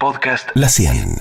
Podcast La 100.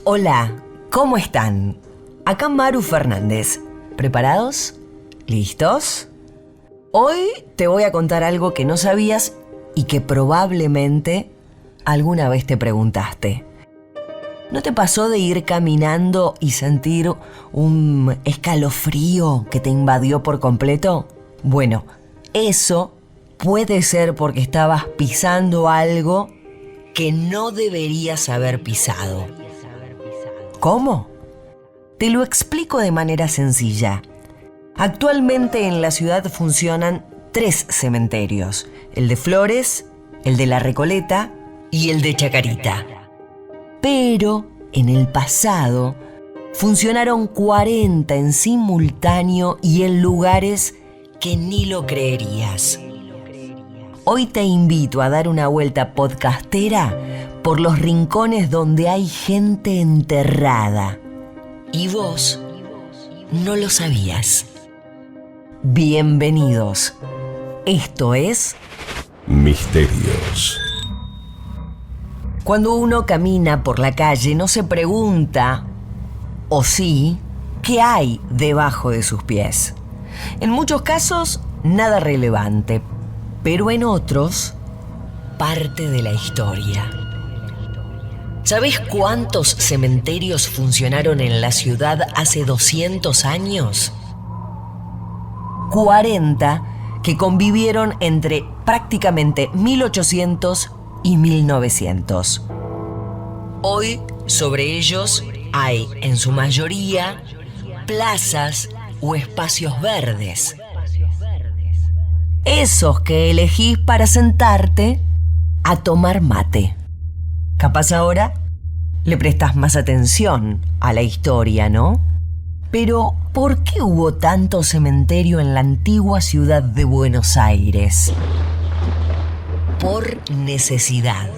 Hola, ¿cómo están? Acá Maru Fernández. ¿Preparados? ¿Listos? Hoy te voy a contar algo que no sabías y que probablemente alguna vez te preguntaste. ¿No te pasó de ir caminando y sentir un escalofrío que te invadió por completo? Bueno, eso puede ser porque estabas pisando algo que no deberías haber pisado. ¿Cómo? Te lo explico de manera sencilla. Actualmente en la ciudad funcionan 3 cementerios: el de Flores, el de La Recoleta y el de Chacarita. Pero en el pasado funcionaron 40 en simultáneo y en lugares que ni lo creerías. Hoy te invito a dar una vuelta podcastera por los rincones donde hay gente enterrada. Y vos no lo sabías. Bienvenidos. Esto es Misterios. Cuando uno camina por la calle no se pregunta, o sí, ¿qué hay debajo de sus pies? En muchos casos, nada relevante, pero en otros, parte de la historia. ¿Sabés cuántos cementerios funcionaron en la ciudad hace 200 años? 40 que convivieron entre prácticamente 1800 y 1900. Hoy, sobre ellos, hay, en su mayoría, plazas o espacios verdes. Esos que elegís para sentarte a tomar mate. Capaz ahora le prestas más atención a la historia, ¿no? Pero, ¿por qué hubo tanto cementerio en la antigua ciudad de Buenos Aires? Por necesidad.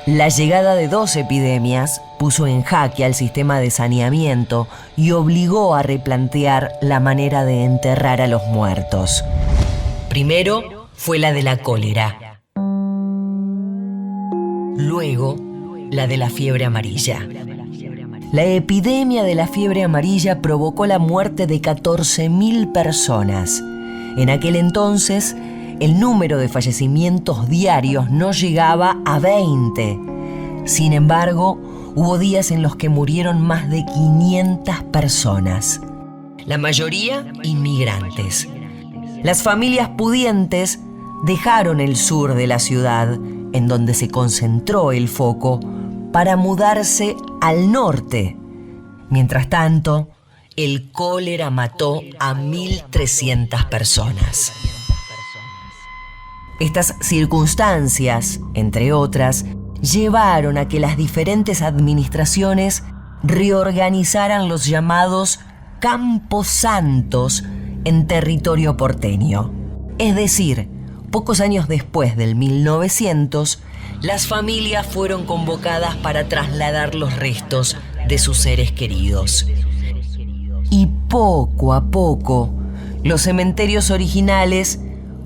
La llegada de 2 epidemias puso en jaque al sistema de saneamiento y obligó a replantear la manera de enterrar a los muertos. Primero fue la de la cólera. Luego, la de la fiebre amarilla. La epidemia de la fiebre amarilla provocó la muerte de 14.000 personas. En aquel entonces, el número de fallecimientos diarios no llegaba a 20. Sin embargo, hubo días en los que murieron más de 500 personas. La mayoría inmigrantes. Las familias pudientes dejaron el sur de la ciudad, en donde se concentró el foco, para mudarse al norte. Mientras tanto, el cólera mató a 1.300 personas. Estas circunstancias, entre otras, llevaron a que las diferentes administraciones reorganizaran los llamados camposantos en territorio porteño. Es decir, pocos años después del 1900, las familias fueron convocadas para trasladar los restos de sus seres queridos. Y poco a poco, los cementerios originales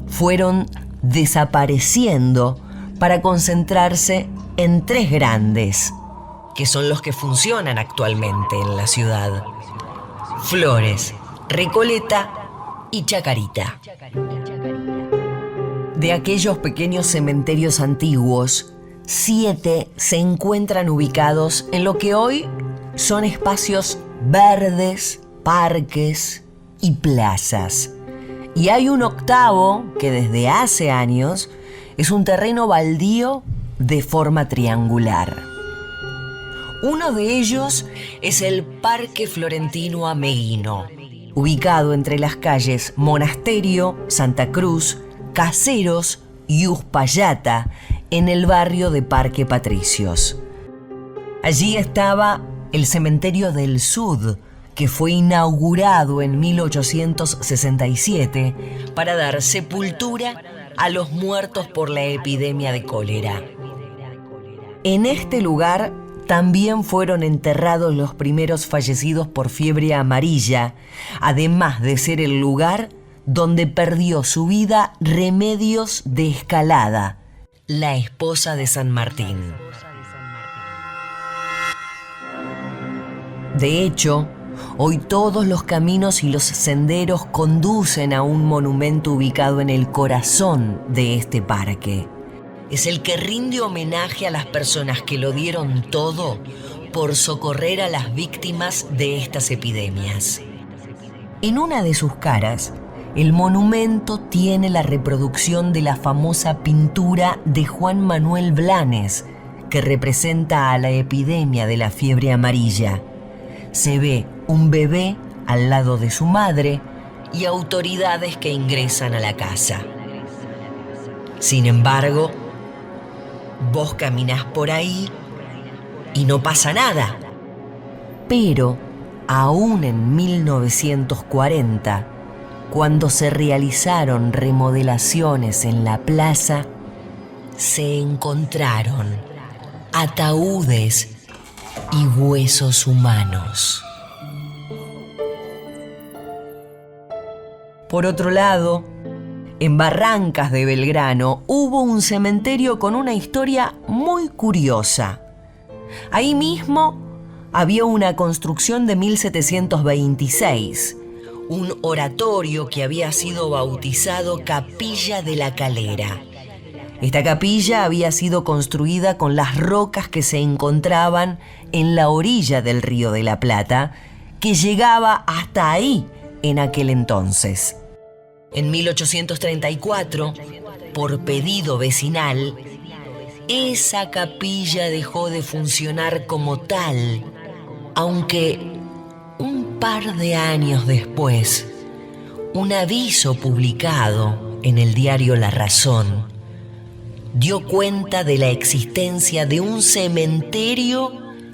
fueron desapareciendo para concentrarse en 3 grandes, que son los que funcionan actualmente en la ciudad: Flores, Recoleta y Chacarita. De aquellos pequeños cementerios antiguos, 7 se encuentran ubicados en lo que hoy son espacios verdes, parques y plazas. Y hay un 8º que desde hace años es un terreno baldío de forma triangular. Uno de ellos es el Parque Florentino Ameghino, ubicado entre las calles Monasterio, Santa Cruz, Caseros y Uspallata, en el barrio de Parque Patricios. Allí estaba el Cementerio del Sud, que fue inaugurado en 1867 para dar sepultura a los muertos por la epidemia de cólera. En este lugar también fueron enterrados los primeros fallecidos por fiebre amarilla, además de ser el lugar donde perdió su vida Remedios de Escalada, la esposa de San Martín. De hecho, hoy todos los caminos y los senderos conducen a un monumento ubicado en el corazón de este parque. Es el que rinde homenaje a las personas que lo dieron todo por socorrer a las víctimas de estas epidemias. En una de sus caras, el monumento tiene la reproducción de la famosa pintura de Juan Manuel Blanes, que representa a la epidemia de la fiebre amarilla. Se ve un bebé al lado de su madre y autoridades que ingresan a la casa. Sin embargo, vos caminás por ahí y no pasa nada. Pero, aún en 1940, cuando se realizaron remodelaciones en la plaza, se encontraron ataúdes y huesos humanos. Por otro lado, en Barrancas de Belgrano hubo un cementerio con una historia muy curiosa. Ahí mismo había una construcción de 1726, un oratorio que había sido bautizado Capilla de la Calera. Esta capilla había sido construida con las rocas que se encontraban en la orilla del Río de la Plata, que llegaba hasta ahí en aquel entonces. En 1834, por pedido vecinal, esa capilla dejó de funcionar como tal, aunque un par de años después, un aviso publicado en el diario La Razón dio cuenta de la existencia de un cementerio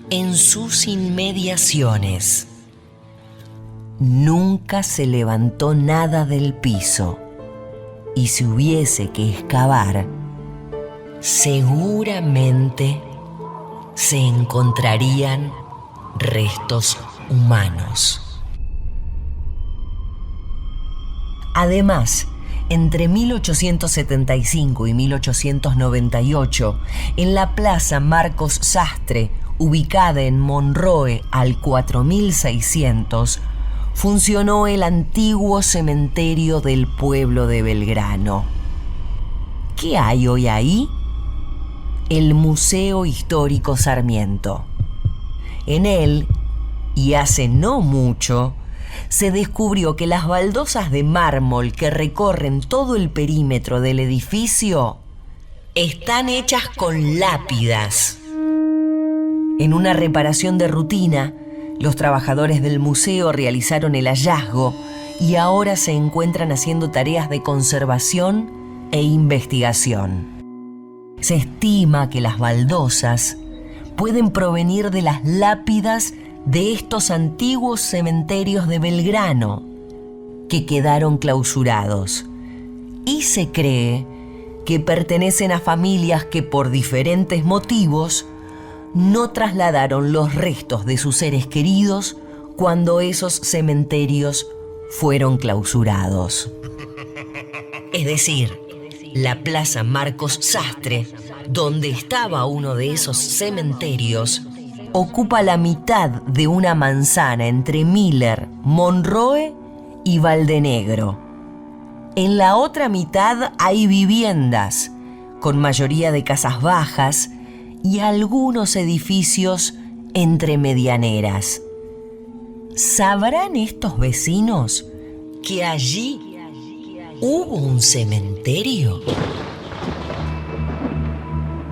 en sus inmediaciones. Nunca se levantó nada del piso, y si hubiese que excavar, seguramente se encontrarían restos humanos. Además, entre 1875 y 1898, en la Plaza Marcos Sastre, ubicada en Monroe al 4600, funcionó el antiguo cementerio del pueblo de Belgrano. ¿Qué hay hoy ahí? El Museo Histórico Sarmiento. En él, y hace no mucho, se descubrió que las baldosas de mármol que recorren todo el perímetro del edificio están hechas con lápidas. En una reparación de rutina, los trabajadores del museo realizaron el hallazgo y ahora se encuentran haciendo tareas de conservación e investigación. Se estima que las baldosas pueden provenir de las lápidas de estos antiguos cementerios de Belgrano, que quedaron clausurados, y se cree que pertenecen a familias que por diferentes motivos no trasladaron los restos de sus seres queridos cuando esos cementerios fueron clausurados. Es decir, la Plaza Marcos Sastre, donde estaba uno de esos cementerios, ocupa la mitad de una manzana entre Miller, Monroe y Valdenegro. En la otra mitad hay viviendas, con mayoría de casas bajas y algunos edificios entre medianeras. ¿Sabrán estos vecinos que allí hubo un cementerio?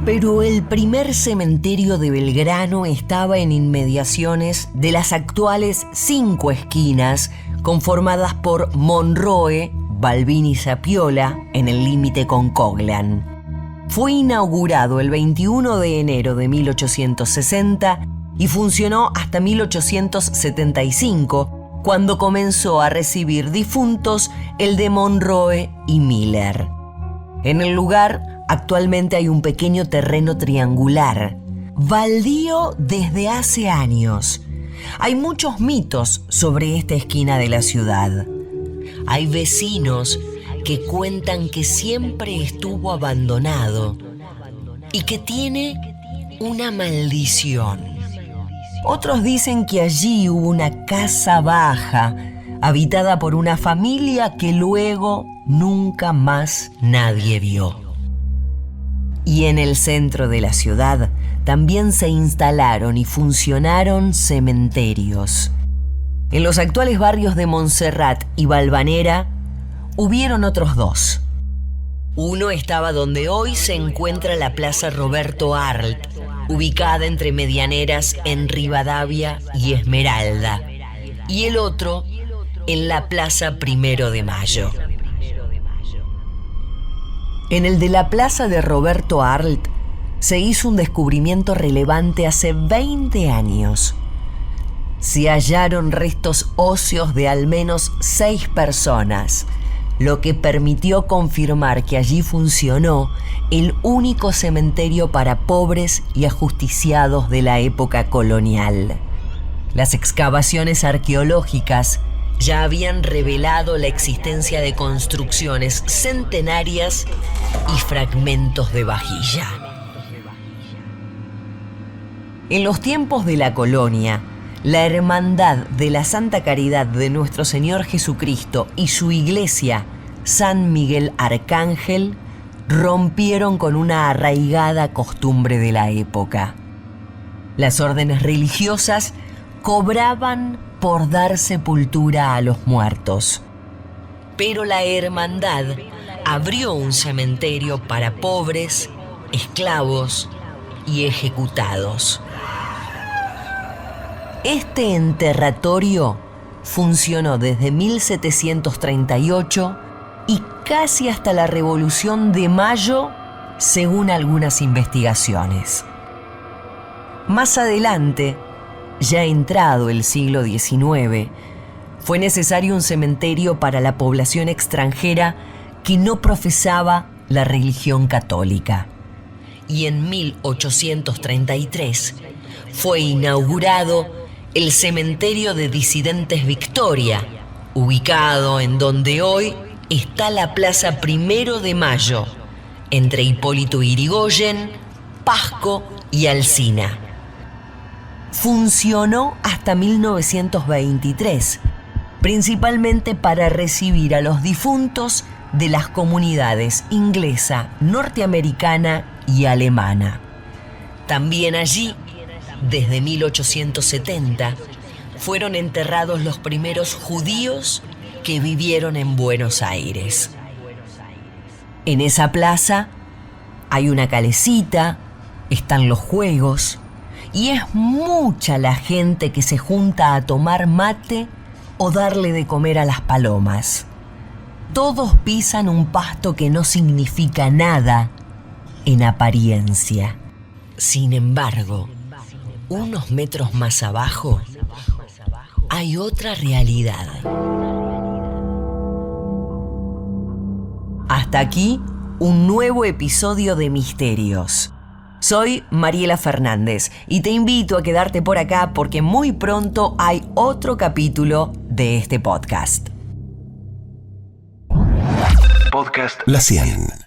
Pero el primer cementerio de Belgrano estaba en inmediaciones de las actuales 5 esquinas conformadas por Monroe, Balbín y Zapiola en el límite con Coglan. Fue inaugurado el 21 de enero de 1860 y funcionó hasta 1875, cuando comenzó a recibir difuntos el de Monroe y Miller. En el lugar actualmente hay un pequeño terreno triangular, baldío desde hace años. Hay muchos mitos sobre esta esquina de la ciudad. Hay vecinos que cuentan que siempre estuvo abandonado y que tiene una maldición. Otros dicen que allí hubo una casa baja, habitada por una familia que luego nunca más nadie vio. Y en el centro de la ciudad también se instalaron y funcionaron cementerios. En los actuales barrios de Montserrat y Valvanera hubieron otros dos. Uno estaba donde hoy se encuentra la Plaza Roberto Arlt, ubicada entre Medianeras en Rivadavia y Esmeralda, y el otro en la Plaza Primero de Mayo. En el de la Plaza de Roberto Arlt se hizo un descubrimiento relevante hace 20 años. Se hallaron restos óseos de al menos 6 personas, lo que permitió confirmar que allí funcionó el único cementerio para pobres y ajusticiados de la época colonial. Las excavaciones arqueológicas ya habían revelado la existencia de construcciones centenarias y fragmentos de vajilla. En los tiempos de la colonia, la Hermandad de la Santa Caridad de Nuestro Señor Jesucristo y su iglesia, San Miguel Arcángel, rompieron con una arraigada costumbre de la época. Las órdenes religiosas cobraban por dar sepultura a los muertos. Pero la hermandad abrió un cementerio para pobres, esclavos y ejecutados. Este enterratorio funcionó desde 1738 y casi hasta la Revolución de Mayo, según algunas investigaciones. Más adelante, ya entrado el siglo XIX, fue necesario un cementerio para la población extranjera que no profesaba la religión católica. Y en 1833 fue inaugurado el Cementerio de Disidentes Victoria, ubicado en donde hoy está la Plaza Primero de Mayo, entre Hipólito Yrigoyen, Pasco y Alsina. Funcionó hasta 1923, principalmente para recibir a los difuntos de las comunidades inglesa, norteamericana y alemana. También allí, desde 1870, fueron enterrados los primeros judíos que vivieron en Buenos Aires. En esa plaza hay una calecita, están los juegos, y es mucha la gente que se junta a tomar mate o darle de comer a las palomas. Todos pisan un pasto que no significa nada en apariencia. Sin embargo, unos metros más abajo hay otra realidad. Hasta aquí, un nuevo episodio de Misterios. Soy Mariela Fernández y te invito a quedarte por acá porque muy pronto hay otro capítulo de este podcast. Podcast La 100.